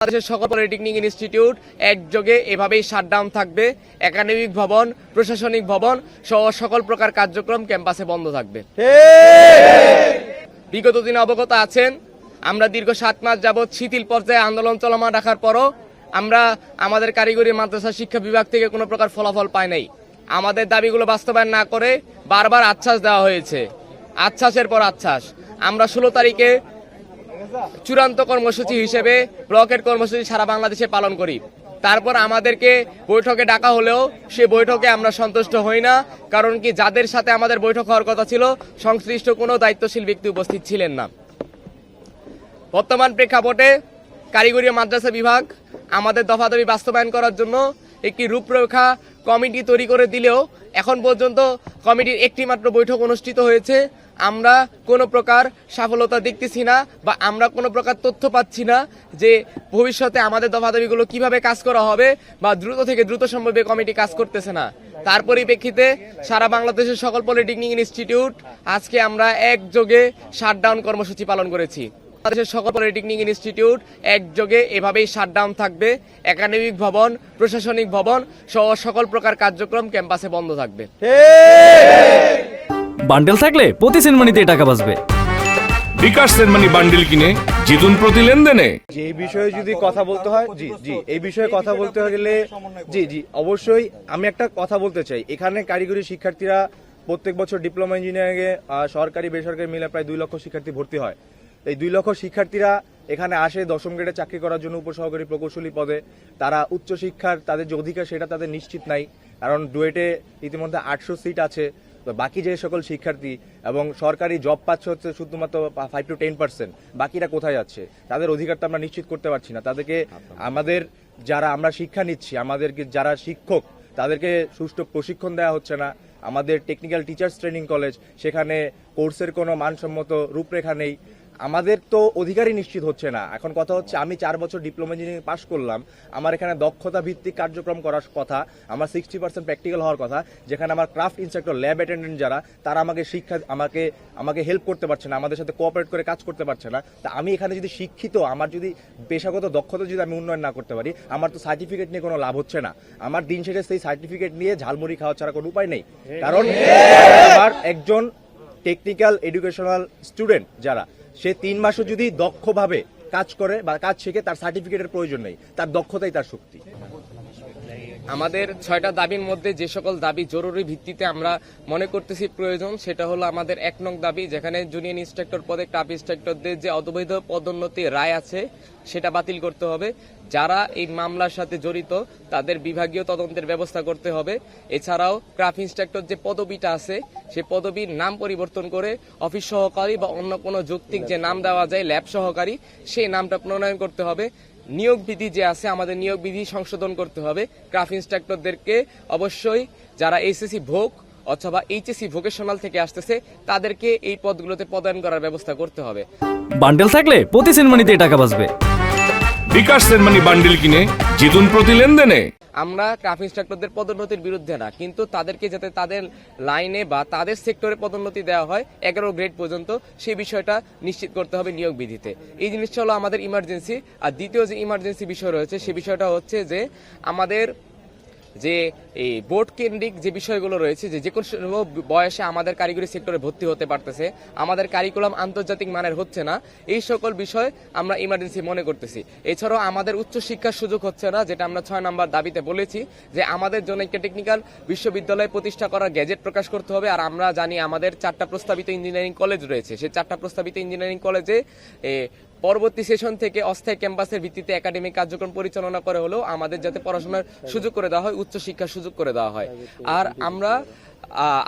বাংলাদেশের সকল polytechnic institute একযোগে এভাবেই শাটডাউন থাকবে। একাডেমিক ভবন, প্রশাসনিক ভবন সহ সকল প্রকার কার্যক্রম ক্যাম্পাসে বন্ধ থাকবে। বিগত দিনে অবগত আছেন, আমরা দীর্ঘ 7 মাস যাবৎ শিথিল পর্যায়ে আন্দোলন চলমান রাখার পরও আমরা আমাদের কারিগরি মাদ্রাসা শিক্ষা বিভাগ থেকে কোনো প্রকার ফলাফল পাই নাই। আমাদের দাবিগুলো বাস্তবায়ন না করে বারবার আশ্বাস দেওয়া হয়েছে, আশ্বাসের পর আশ্বাস। আমরা 16 তারিখে চূড়ান্ত কর্মসূচি হিসেবে ব্লকের কর্মসূচি সারা বাংলাদেশে পালন করি। তারপর আমাদেরকে বৈঠকে ডাকা হলেও সে বৈঠকে আমরা সন্তুষ্ট হই না, কারণ কি যাদের সাথে আমাদের বৈঠক হওয়ার কথা ছিল সংশ্লিষ্ট কোনো দায়িত্বশীল ব্যক্তি উপস্থিত ছিলেন না। বর্তমান প্রেক্ষাপটে কারিগরি মাদ্রাসা বিভাগ আমাদের দফাদফি বাস্তবায়ন করার জন্য একটি রূপরেখা কমিটি তৈরি করে দিলেও এখন পর্যন্ত কমিটির একটি মাত্র বৈঠক অনুষ্ঠিত হয়েছে। আমরা কোনো প্রকার সফলতা দেখতেছি না বা আমরা কোনো প্রকার তথ্য পাচ্ছি না যে ভবিষ্যতে আমাদের দফাদফিগুলো কিভাবে কাজ করা হবে বা দ্রুত থেকে দ্রুত সম্ভবে কমিটি কাজ করতেছে না। তার পরিপ্রেক্ষিতে সারা বাংলাদেশের সকল পলিটেকনিক ইনস্টিটিউট আজকে আমরা একযোগে শাটডাউন কর্মসূচি পালন করেছি। বাংলাদেশের সকল পলিটেকনিক ইনস্টিটিউট একযোগে এভাবেই শাটডাউন থাকবে। একাডেমিক ভবন, প্রশাসনিক ভবন সহ সকল প্রকার কার্যক্রম ক্যাম্পাসে বন্ধ থাকবে। বান্ডেল থাকলে প্রতি সেনমানিতে টাকা বাঁচবে। বিকাশ সেনমানি বান্ডেল কিনে জিতুন প্রতি লেনদেনে। এই বিষয়ে যদি কথা বলতে হয়, এই বিষয়ে কথা বলতে গেলে অবশ্যই আমি একটা কথা বলতে চাই। এখানে কারিগরি শিক্ষার্থীরা প্রত্যেক বছর ডিপ্লোমা ইঞ্জিনিয়ারিং এ সরকারি বেসরকারি মিলে প্রায় 2 লক্ষ শিক্ষার্থী ভর্তি হয়। এই 2 লক্ষ শিক্ষার্থীরা এখানে আসে 10ম গ্রেডে চাকরি করার জন্য উপসহকারী প্রকৌশলী পদে। তারা উচ্চশিক্ষার তাদের যে অধিকার সেটা তাদের নিশ্চিত নাই, কারণ ডুয়েটে ইতিমধ্যে 800 সিট আছে। তো বাকি যে সকল শিক্ষার্থী এবং সরকারি জব পাচ্ছে হচ্ছে শুধুমাত্র 5 to 10%, বাকিরা কোথায় যাচ্ছে? তাদের অধিকার তো আমরা নিশ্চিত করতে পারছি না। তাদেরকে আমাদের যারা আমরা শিক্ষা নিচ্ছি, আমাদেরকে যারা শিক্ষক তাদেরকে সুষ্ঠু প্রশিক্ষণ দেওয়া হচ্ছে না। আমাদের টেকনিক্যাল টিচার্স ট্রেনিং কলেজ, সেখানে কোর্সের কোনো মানসম্মত রূপরেখা নেই। আমাদের তো অধিকারই নিশ্চিত হচ্ছে না। এখন কথা হচ্ছে, আমি 4 বছর ডিপ্লোমা ইঞ্জিনিয়ারিং পাশ করলাম, আমার এখানে দক্ষতা ভিত্তিক কার্যক্রম করার কথা, আমার 60% প্র্যাকটিক্যাল হওয়ার কথা, যেখানে আমার ক্রাফট ইনস্ট্রাক্টর, ল্যাব অ্যাটেন্ডেন্ট যারা, তারা আমাকে শিক্ষা আমাকে হেল্প করতে পারছে না, আমাদের সাথে কোঅপারেট করে কাজ করতে পারছে না। তা আমি এখানে যদি শিক্ষিত, আমার যদি পেশাগত দক্ষতা যদি আমি উন্নয়ন না করতে পারি, আমার তো সার্টিফিকেট নিয়ে কোনো লাভ হচ্ছে না। আমার দিন শেষে সেই সার্টিফিকেট নিয়ে ঝালমুড়ি খাওয়া ছাড়া কোনো উপায় নেই। কারণ আমার একজন টেকনিক্যাল এডুকেশনাল স্টুডেন্ট যারা, সে 3 মাসও যদি দক্ষভাবে কাজ করে বা কাজ শিখে, তার সার্টিফিকেটের প্রয়োজন নেই, তার দক্ষতাই তার শক্তি। আমাদের 6টা দাবির মধ্যে যে সকল দাবি জরুরি ভিত্তিতে আমরা মনে করতেছি প্রয়োজন, সেটা হলো আমাদের 1 নং দাবি, যেখানে জুনিয়র ইন্সট্রাক্টর পদে ক্রাফট ইন্সট্রাক্টরদের যে অবৈধ পদোন্নতি রায় আছে সেটা বাতিল করতে হবে। যারা এই মামলার সাথে জড়িত তাদের বিভাগীয় তদন্তের ব্যবস্থা করতে হবে। এছাড়াও ক্রাফট ইন্সট্রাক্টর যে পদবিটা আছে সেই পদবীর নাম পরিবর্তন করে অফিস সহকারী বা অন্য কোনো যৌক্তিক যে নাম দেওয়া যায় ল্যাব সহকারী, সেই নামটা প্রণয়ন করতে হবে। নিয়োগ বিধি যে আছে, আমাদের নিয়োগ বিধি সংশোধন করতে হবে। ক্রাফট ইন্সট্রাক্টরদেরকে অবশ্যই যারা এইচএসসি ভোগ অথবা এইচএসসি ভোকেশনাল থেকে আসতেছে তাদেরকে এই পদগুলোতে পদায়ন করার ব্যবস্থা করতে হবে। বান্ডেল থাকলে প্রতি সেনমানিতে টাকা বাঁচবে। বিকাশ সেনমানি বান্ডেল কিনে জিতুন প্রতি লেনদেনে। আমরা ক্রাফট ইন্সট্রাক্টরদের পদোন্নতির বিরুদ্ধে না, কিন্তু তাদেরকে যাতে তাদের লাইনে বা তাদের সেক্টরে পদোন্নতি দেওয়া হয় 11 গ্রেড পর্যন্ত, সেই বিষয়টা নিশ্চিত করতে হবে নিয়োগ বিধিতে। এই জিনিসটা হলো আমাদের ইমার্জেন্সি। আর দ্বিতীয় যে ইমার্জেন্সি বিষয় রয়েছে সে বিষয়টা হচ্ছে যে আমাদের যে এই বোর্ড কেন্দ্রিক যে বিষয়গুলো রয়েছে, যে কোনো বয়সে আমাদের কারিগরি সেক্টরে ভর্তি হতে পারতেছে, আমাদের কারিকুলাম আন্তর্জাতিক মানের হচ্ছে না, এই সকল বিষয় আমরা ইমার্জেন্সি মনে করতেছি। এছাড়াও আমাদের উচ্চশিক্ষার সুযোগ হচ্ছে না, যেটা আমরা 6 নম্বর দাবিতে বলেছি যে আমাদের জন্য একটা টেকনিক্যাল বিশ্ববিদ্যালয় প্রতিষ্ঠা করার গ্যাজেট প্রকাশ করতে হবে। আর আমরা জানি আমাদের 4টা প্রস্তাবিত ইঞ্জিনিয়ারিং কলেজ রয়েছে, সেই 4টা প্রস্তাবিত ইঞ্জিনিয়ারিং কলেজে পরবর্তী সেশন থেকে অস্থায়ী ক্যাম্পাসের ভিত্তিতে একাডেমিক কার্যক্রম পরিচালনা করে হলেও আমাদের যাতে পড়াশোনার সুযোগ করে দেওয়া হয়, উচ্চশিক্ষার সুযোগ করে দেওয়া হয়। আর আমরা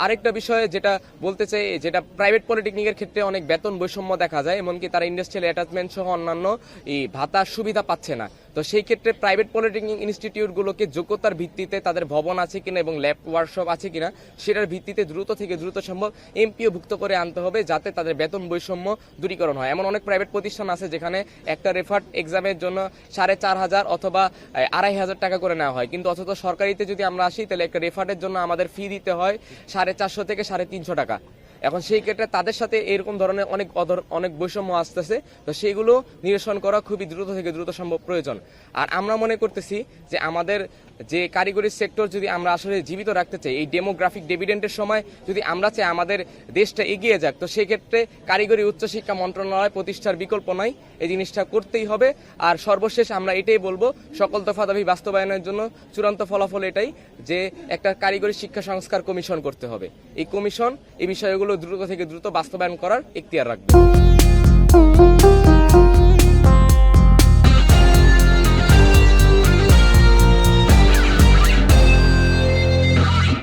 আরেকটা বিষয় যেটা বলতে চাই, যেটা প্রাইভেট পলিটেকনিকের ক্ষেত্রে অনেক বেতন বৈষম্য দেখা যায়, এমনকি তারা ইন্ডাস্ট্রিয়াল অ্যাটাচমেন্ট সহ অন্যান্য এই ভাতার সুবিধা পাচ্ছে না। তো সেই ক্ষেত্রে প্রাইভেট পলিটেকনিক ইনস্টিটিউটগুলোকে যোগ্যতার ভিত্তিতে তাদের ভবন আছে কিনা এবং ল্যাব ওয়ার্কশপ আছে কিনা সেটার ভিত্তিতে দ্রুত থেকে দ্রুত সম্ভব এমপিও ভুক্ত করে আনতে হবে, যাতে তাদের বেতন বৈষম্য দূরীকরণ হয়। এমন অনেক প্রাইভেট প্রতিষ্ঠান আছে যেখানে একটা রেফার্ড এক্সামের জন্য 4,500 অথবা 2,500 টাকা করে নেওয়া হয়, কিন্তু অথচ সরকারিতে যদি আমরা আসি তাহলে একটা রেফার্ডের জন্য আমাদের ফি দিতে হয় 450 থেকে 350 টাকা। এখন সেই ক্ষেত্রে তাদের সাথে এরকম ধরনের অনেক বৈষম্য আসতেছে, তো সেইগুলো নিরসন করা খুবই দ্রুত থেকে দ্রুত সম্ভব প্রয়োজন। আর আমরা মনে করতেছি যে আমাদের যে কারিগরি সেক্টর যদি আমরা আসলে জীবিত রাখতে চাই, এই ডেমোগ্রাফিক ডিভিডেন্ডের সময় যদি আমরা চাই আমাদের দেশটা এগিয়ে যাক, তো সেই ক্ষেত্রে কারিগরি উচ্চশিক্ষা মন্ত্রণালয় প্রতিষ্ঠার বিকল্প নাই, এই জিনিসটা করতেই হবে। আর সর্বশেষ আমরা এটাই বলবো, সকল দফা দাবি বাস্তবায়নের জন্য চূড়ান্ত ফলাফল এটাই যে একটা কারিগরি শিক্ষা সংস্কার কমিশন করতে হবে। এই কমিশন এই বিষয়গুলো দ্রুত থেকে দ্রুত বাস্তবায়ন করার এখতিয়ার রাখবে।